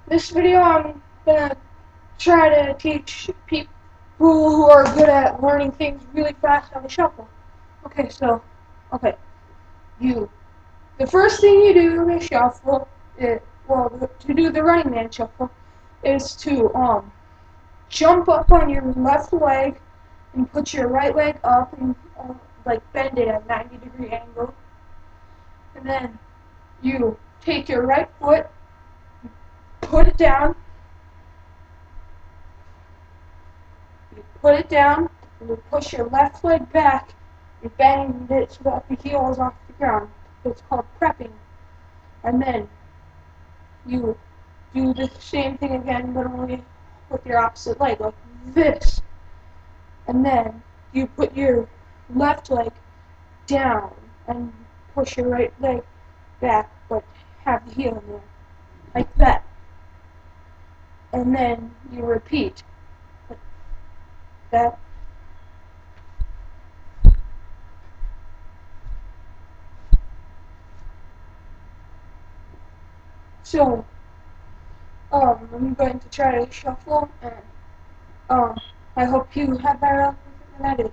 This video I'm gonna try to teach people who are good at learning things really fast how to shuffle. Okay, okay, you. The first thing you do to shuffle, to do the running man shuffle, is to jump up on your left leg and put your right leg up and like bend it at a 90-degree angle, and then you take your right foot, put it down. You put it down, and you push your left leg back and bend it so that the heel is off the ground. It's called prepping. And then you do the same thing again, but only with your opposite leg, like this. And then you put your left leg down and push your right leg back, but have the heel in there, like that. And then you repeat, like that. So, I'm going to try to shuffle, and I hope you have better luck with it than I did.